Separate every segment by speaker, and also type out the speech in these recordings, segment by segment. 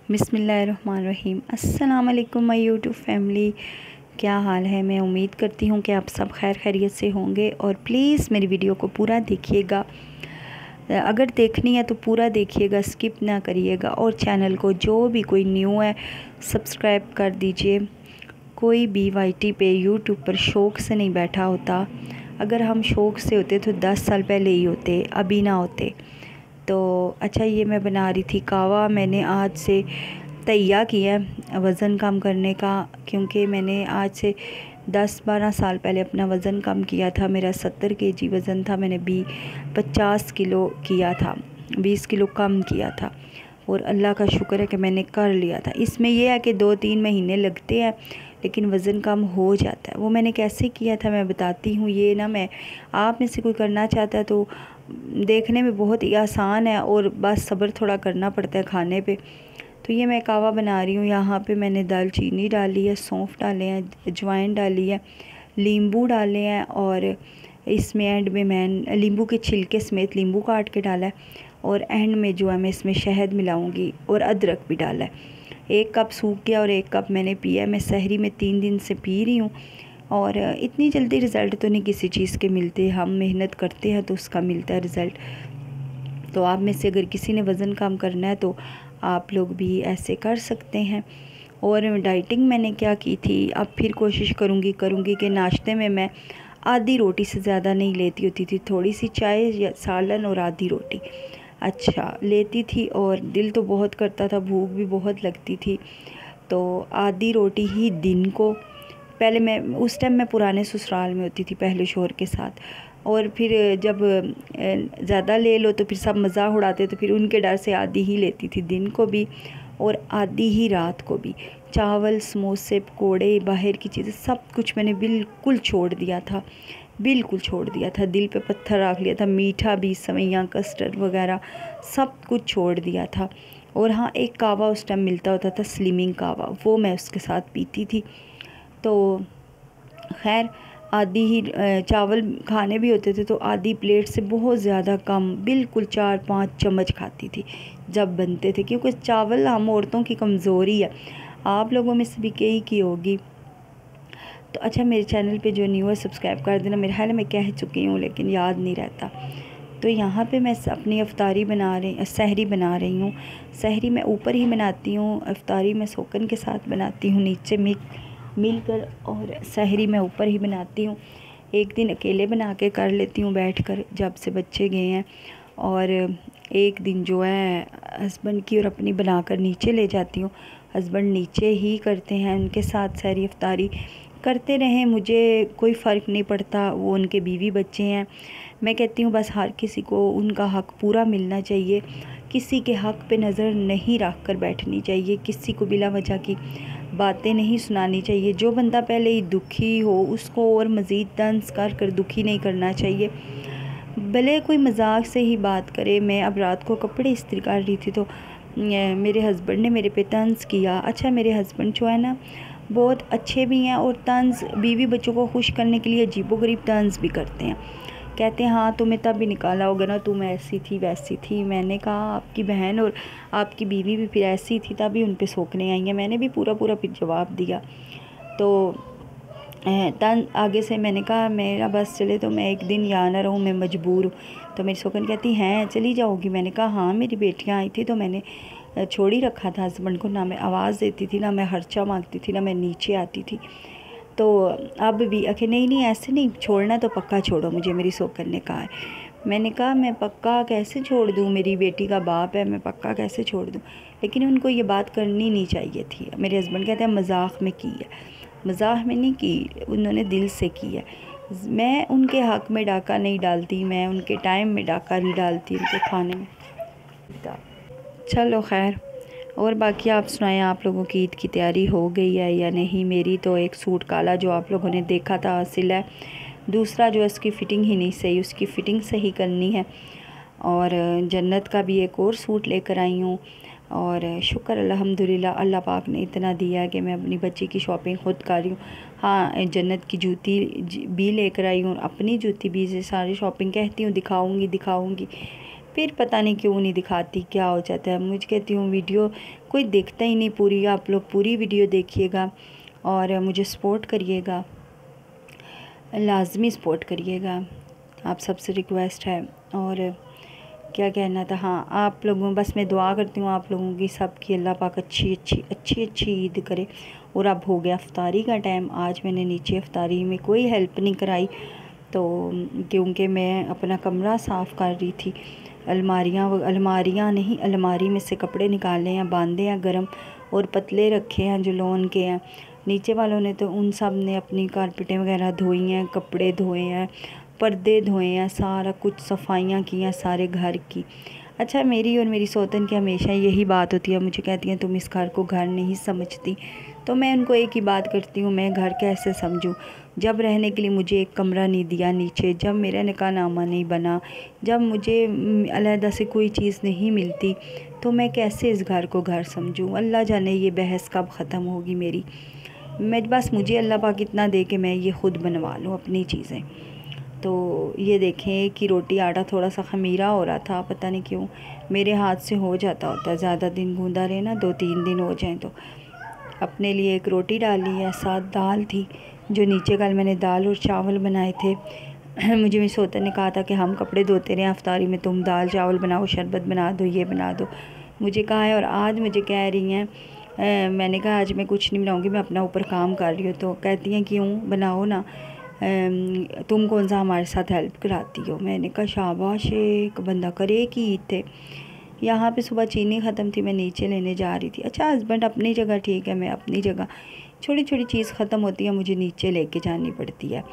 Speaker 1: बिस्मिल्लाहिर्रहमानिर्रहीम। अस्सलाम वालेकुम माय यूट्यूब फैमिली, क्या हाल है। मैं उम्मीद करती हूँ कि आप सब खैर खैरियत से होंगे और प्लीज़ मेरी वीडियो को पूरा देखिएगा। अगर देखनी है तो पूरा देखिएगा, स्किप ना करिएगा। और चैनल को जो भी कोई न्यू है सब्सक्राइब कर दीजिए। कोई भी वाईटी पे यूट्यूब पर शौक़ से नहीं बैठा होता। अगर हम शौक़ से होते तो 10 साल पहले ही होते, अभी ना होते। तो अच्छा, ये मैं बना रही थी कावा। मैंने आज से तैयार किया वज़न कम करने का, क्योंकि मैंने आज से 10-12 साल पहले अपना वज़न कम किया था। मेरा 70 केजी वज़न था, मैंने 50 किलो किया था, 20 किलो कम किया था। और अल्लाह का शुक्र है कि मैंने कर लिया था। इसमें यह है कि 2-3 महीने लगते हैं, लेकिन वज़न कम हो जाता है। वो मैंने कैसे किया था मैं बताती हूँ। ये ना, मैं आप में से कोई करना चाहता है तो देखने में बहुत ही आसान है, और बस सब्र थोड़ा करना पड़ता है खाने पे। तो ये मैं कावा बना रही हूँ। यहाँ पे मैंने दालचीनी डाली है, सौंफ डाले हैं, अजवाइन डाली है, नींबू डाले हैं, और इसमें एंड में मैं नींबू के छिलके समेत नींबू काट के डाला है। और एंड में जो है मैं इसमें शहद मिलाऊंगी, और अदरक भी डाला है। 1 कप सूख गया और 1 कप मैंने पिया है। मैं सहरी में 3 दिन से पी रही हूँ। और इतनी जल्दी रिज़ल्ट तो नहीं किसी चीज़ के मिलते, हम मेहनत करते हैं तो उसका मिलता है रिज़ल्ट। तो आप में से अगर किसी ने वज़न कम करना है तो आप लोग भी ऐसे कर सकते हैं। और डाइटिंग मैंने क्या की थी, अब फिर कोशिश करूँगी कि नाश्ते में मैं आधी रोटी से ज़्यादा नहीं लेती होती थी। थोड़ी सी चाय या सालन और आधी रोटी अच्छा लेती थी। और दिल तो बहुत करता था, भूख भी बहुत लगती थी, तो आधी रोटी ही दिन को। पहले मैं उस टाइम मैं पुराने ससुराल में होती थी पहले शोहर के साथ, और फिर जब ज़्यादा ले लो तो फिर सब मज़ाक उड़ाते, तो फिर उनके डर से आधी ही लेती थी दिन को भी और आधी ही रात को भी। चावल, समोसे, पकोड़े, बाहर की चीज़ें सब कुछ मैंने बिल्कुल छोड़ दिया था, बिल्कुल छोड़ दिया था। दिल पे पत्थर रख लिया था। मीठा भी, सेवइयाँ, कस्टर्ड वगैरह सब कुछ छोड़ दिया था। और हाँ, एक कावा उस टाइम मिलता होता था, स्लिमिंग कावा, वो मैं उसके साथ पीती थी। तो खैर आधी ही चावल खाने भी होते थे तो आधी प्लेट से बहुत ज़्यादा कम, बिल्कुल 4-5 चम्मच खाती थी जब बनते थे, क्योंकि चावल हम औरतों की कमज़ोरी है। आप लोगों में से भी कई की होगी। तो अच्छा, मेरे चैनल पे जो न्यू है सब्सक्राइब कर देना। मेरे ख्याल में कह चुकी हूँ लेकिन याद नहीं रहता। तो यहाँ पे मैं अपनी सहरी बना रही हूँ। सहरी मैं ऊपर ही बनाती हूँ, इफ्तारी मैं सोकन के साथ बनाती हूँ नीचे मिलकर, और सहरी मैं ऊपर ही बनाती हूँ। एक दिन अकेले बना के कर लेती हूँ बैठकर जब से बच्चे गए हैं, और एक दिन जो है हस्बैंड की और अपनी बनाकर नीचे ले जाती हूँ। हस्बैंड नीचे ही करते हैं, उनके साथ सहरी इफ्तारी करते रहें, मुझे कोई फ़र्क नहीं पड़ता। वो उनके बीवी बच्चे हैं। मैं कहती हूँ बस हर किसी को उनका हक़ पूरा मिलना चाहिए। किसी के हक़ पे नज़र नहीं रख कर बैठनी चाहिए, किसी को बिला वजह की बातें नहीं सुनानी चाहिए। जो बंदा पहले ही दुखी हो उसको और मज़ीद तंज़ कर दुखी नहीं करना चाहिए, भले कोई मजाक से ही बात करे। मैं अब रात को कपड़े इस्त्री कर रही थी तो मेरे हस्बैंड ने मेरे पे तंज़ किया। अच्छा, मेरे हस्बैंड जो है ना बहुत अच्छे भी हैं, और तंज़ बीवी बच्चों को खुश करने के लिए अजीबोगरीब तंज़ भी करते हैं। कहते हैं हाँ तुम्हें तब भी निकाला होगा ना, तुम ऐसी थी वैसी थी। मैंने कहा आपकी बहन और आपकी बीवी भी फिर ऐसी थी, तभी उन पे सोखने आई हैं। मैंने भी पूरा फिर जवाब दिया। तो तन आगे से मैंने कहा मेरा बस चले तो मैं एक दिन यहाँ ना रहूँ, मैं मजबूर हूँ। तो मेरी सोखन कहती हैं चली जाओगी। मैंने कहा हाँ, मेरी बेटियाँ आई थी तो मैंने छोड़ ही रखा था हस्बैंड को। ना मैं आवाज़ देती थी, ना मैं खर्चा मांगती थी, ना मैं नीचे आती थी। तो अब भी आखिर नहीं ऐसे नहीं, छोड़ना तो पक्का छोड़ो मुझे, मेरी सोखन ने कहा है। मैंने कहा मैं पक्का कैसे छोड़ दूँ, मेरी बेटी का बाप है, मैं पक्का कैसे छोड़ दूँ। लेकिन उनको ये बात करनी नहीं चाहिए थी। मेरे हस्बैंड कहते हैं मजाक में की है, मजाक में नहीं की, उन्होंने दिल से की है। मैं उनके हक़ में डाका नहीं डालती, मैं उनके टाइम में डाका नहीं डालती उनके खाने में। चलो खैर, और बाकी आप सुनाएं, आप लोगों की ईद की तैयारी हो गई है या नहीं। मेरी तो एक सूट काला जो आप लोगों ने देखा था हासिल है, दूसरा जो है उसकी फ़िटिंग ही नहीं सही, उसकी फ़िटिंग सही करनी है। और जन्नत का भी एक और सूट लेकर आई हूँ। और शुक्र अल्हम्दुलिल्लाह, अल्लाह पाक ने इतना दिया है कि मैं अपनी बच्ची की शॉपिंग ख़ुद कर रही हूँ। हाँ, जन्नत की जूती भी लेकर आई हूँ, अपनी जूती भी, से सारी शॉपिंग कहती हूँ दिखाऊँगी, फिर पता नहीं क्यों नहीं दिखाती, क्या हो जाता है। मुझे कहती हूँ वीडियो कोई देखता ही नहीं पूरी, आप लोग पूरी वीडियो देखिएगा और मुझे सपोर्ट करिएगा, लाजमी सपोर्ट करिएगा, आप सबसे रिक्वेस्ट है। और क्या कहना था, हाँ आप लोगों, बस मैं दुआ करती हूँ आप लोगों की सबकी, अल्लाह पाक अच्छी ईद करे। और अब हो गया अफ्तारी का टाइम। आज मैंने नीचे अफ्तारी में कोई हेल्प नहीं कराई, तो क्योंकि मैं अपना कमरा साफ़ कर रही थी। अलमारियाँ नहीं, अलमारी में से कपड़े निकाले हैं, बांधे हैं गरम और पतले रखे हैं जो लोन के हैं। नीचे वालों ने तो उन सब ने अपनी कारपेटें वगैरह धोई हैं, कपड़े धोए हैं, पर्दे धोए हैं, सारा कुछ सफाइयाँ की हैं सारे घर की। अच्छा, मेरी और मेरी सौतन की हमेशा यही बात होती है, मुझे कहती हैं तुम इस घर को घर नहीं समझती। तो मैं उनको एक ही बात करती हूँ, मैं घर कैसे समझूँ जब रहने के लिए मुझे एक कमरा नहीं दिया नीचे, जब मेरा निकाहनामा नहीं बना, जब मुझे अलहदा से कोई चीज़ नहीं मिलती, तो मैं कैसे इस घर को घर समझूँ। अल्लाह जाने ये बहस कब ख़त्म होगी मेरी। मैं बस, मुझे अल्लाह पाक इतना दे कि मैं ये ख़ुद बनवा लूँ अपनी चीज़ें। तो ये देखें कि रोटी आटा थोड़ा सा ख़मीरा हो रहा था, पता नहीं क्यों मेरे हाथ से हो जाता होता है, ज़्यादा दिन गूंदा रहे ना, 2-3 दिन हो जाएं। तो अपने लिए एक रोटी डाली है, साथ दाल थी, जो नीचे कल मैंने दाल और चावल बनाए थे। मुझे मेरी सौतन ने कहा था कि हम कपड़े धोते रहे अफ्तारी में, तुम दाल चावल बनाओ, शरबत बना दो, ये बना दो। मुझे कहा है, और आज मुझे कह रही हैं, मैंने कहा आज मैं कुछ नहीं बनाऊँगी, मैं अपना ऊपर काम कर रही हूँ। तो कहती हैं क्यों, बनाओ ना, तुम कौन सा हमारे साथ हेल्प कराती हो। मैंने कहा शाबाश, एक बंदा करे कि ईद थे। यहाँ पे सुबह चीनी ख़त्म थी, मैं नीचे लेने जा रही थी। अच्छा, हस्बैंड अपनी जगह ठीक है, मैं अपनी जगह, छोटी छोटी चीज़ ख़त्म होती है, मुझे नीचे लेके जानी पड़ती है।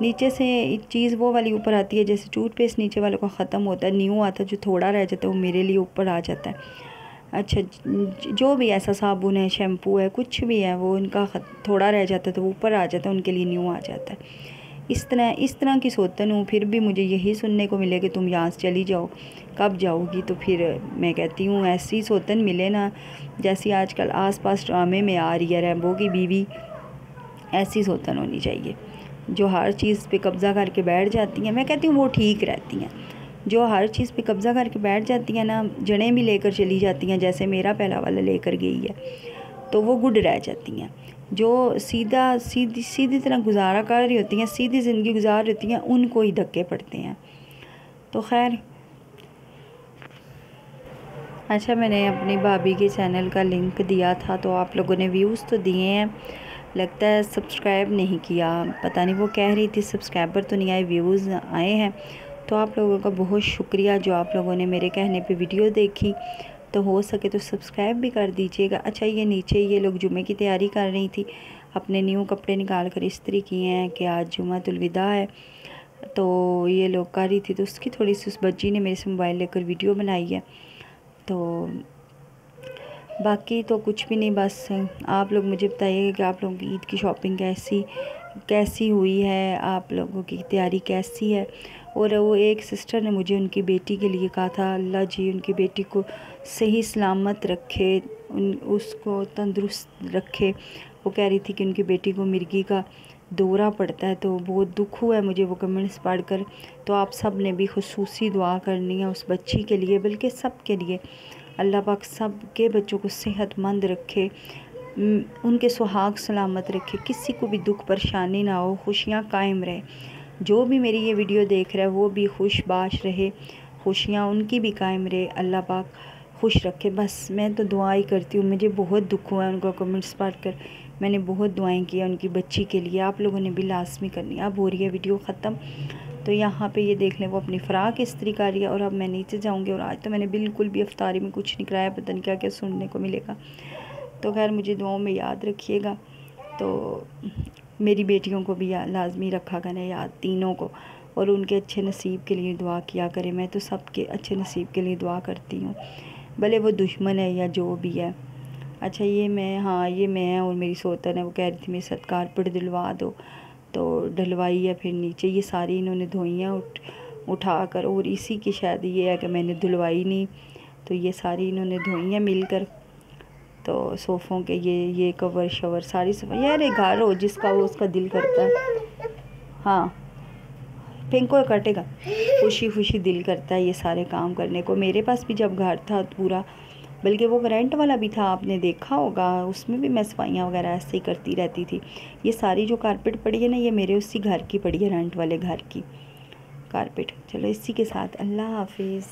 Speaker 1: नीचे से एक चीज़ वो वाली ऊपर आती है, जैसे टूथपेस्ट नीचे वालों का ख़त्म होता है, न्यू आता है, जो थोड़ा रह जाता है वो मेरे लिए ऊपर आ जाता है। अच्छा, जो भी ऐसा साबुन है, शैम्पू है, कुछ भी है, वो उनका थोड़ा रह जाता है तो ऊपर आ जाता है, उनके लिए न्यू आ जाता है। इस तरह की सौतन हूँ। फिर भी मुझे यही सुनने को मिले कि तुम यहाँ से चली जाओ, कब जाओगी। तो फिर मैं कहती हूँ ऐसी सौतन मिले ना, जैसी आजकल आसपास ड्रामे में आ रही है, रैम्बो की बीवी, ऐसी सौतन होनी चाहिए, जो हर चीज़ पे कब्ज़ा करके बैठ जाती हैं। मैं कहती हूँ वो ठीक रहती हैं, जो हर चीज़ पे कब्ज़ा करके बैठ जाती हैं ना, जड़ें भी लेकर चली जाती हैं, जैसे मेरा पहला वाला लेकर गई है, तो वो गुड रह जाती हैं। जो सीधी तरह गुजारा कर रही होती हैं, सीधी ज़िंदगी गुजार रही होती हैं, उनको ही धक्के पड़ते हैं। तो खैर, अच्छा, मैंने अपनी भाभी के चैनल का लिंक दिया था, तो आप लोगों ने व्यूज़ तो दिए हैं, लगता है सब्सक्राइब नहीं किया, पता नहीं, वो कह रही थी सब्सक्राइबर तो नहीं आए, व्यूज़ आए हैं। तो आप लोगों का बहुत शुक्रिया जो आप लोगों ने मेरे कहने पे वीडियो देखी, तो हो सके तो सब्सक्राइब भी कर दीजिएगा। अच्छा, ये नीचे ये लोग जुमे की तैयारी कर रही थी, अपने न्यू कपड़े निकाल कर इस्त्री किए हैं कि आज जुमातुल विदा है, तो ये लोग कर रही थी, तो उसकी थोड़ी सी उस बच्ची ने मेरे से मोबाइल लेकर वीडियो बनाई है। तो बाकी तो कुछ भी नहीं, बस आप लोग मुझे बताइएगा कि आप लोगों की ईद की शॉपिंग कैसी हुई है, आप लोगों की तैयारी कैसी है। और वो एक सिस्टर ने मुझे उनकी बेटी के लिए कहा था, अल्लाह जी उनकी बेटी को सही सलामत रखे, उसको तंदुरुस्त रखे। वो कह रही थी कि उनकी बेटी को मिर्गी का दौरा पड़ता है, तो बहुत दुख हुआ है मुझे वो कमेंट्स पढ़कर। तो आप सब ने भी खुसूसी दुआ करनी है उस बच्ची के लिए, बल्कि सब के लिए। अल्लाह पाक सब के बच्चों को सेहतमंद रखे, उनके सुहाग सलामत रखे, किसी को भी दुख परेशानी ना हो, खुशियाँ कायम रहे। जो भी मेरी ये वीडियो देख रहा है वो भी खुशबाश रहे, खुशियाँ उनकी भी कायम रहे, अल्लाह पाक खुश रखे। बस मैं तो दुआ ही करती हूँ। मुझे बहुत दुख हुआ है उनका कमेंट्स पढ़कर, मैंने बहुत दुआएं की उनकी बच्ची के लिए, आप लोगों ने भी लाजमी करनी है। अब हो रही है वीडियो ख़त्म, तो यहाँ पे ये देख लें वो अपनी फ़्राक इस्त्री कर रही है, और अब मैं नीचे जाऊँगी। और आज तो मैंने बिल्कुल भी अफ्तारी में कुछ नहीं कराया, पता नहीं क्या क्या सुनने को मिलेगा। तो खैर, मुझे दुआओं में याद रखिएगा, तो मेरी बेटियों को भी लाजमी रखा करें याद, तीनों को, और उनके अच्छे नसीब के लिए दुआ किया करें। मैं तो सबके अच्छे नसीब के लिए दुआ करती हूँ, भले वो दुश्मन है या जो भी है। अच्छा, ये मैं और मेरी सौतन है, वो कह रही थी मेरे साथ कारपेट दिलवा दो, तो डलवाई है। फिर नीचे ये सारी इन्होंने धोई हैं उठा कर, और इसी की शायद ये है कि मैंने धुलवाई नहीं, तो ये सारी इन्होंने धोई हैं मिलकर। तो सोफ़ों के ये कवर शवर सारी सफाई, यार घर हो जिसका वो उसका दिल करता है। हाँ, फेंको कटेगा। खुशी खुशी दिल करता है ये सारे काम करने को। मेरे पास भी जब घर था पूरा, बल्कि वो रेंट वाला भी था, आपने देखा होगा, उसमें भी मैं सफाइयाँ वगैरह ऐसे ही करती रहती थी। ये सारी जो कारपेट पड़ी है ना, ये मेरे उसी घर की पड़ी है, रेंट वाले घर की कारपेट। चलो इसी के साथ अल्लाह हाफिज़।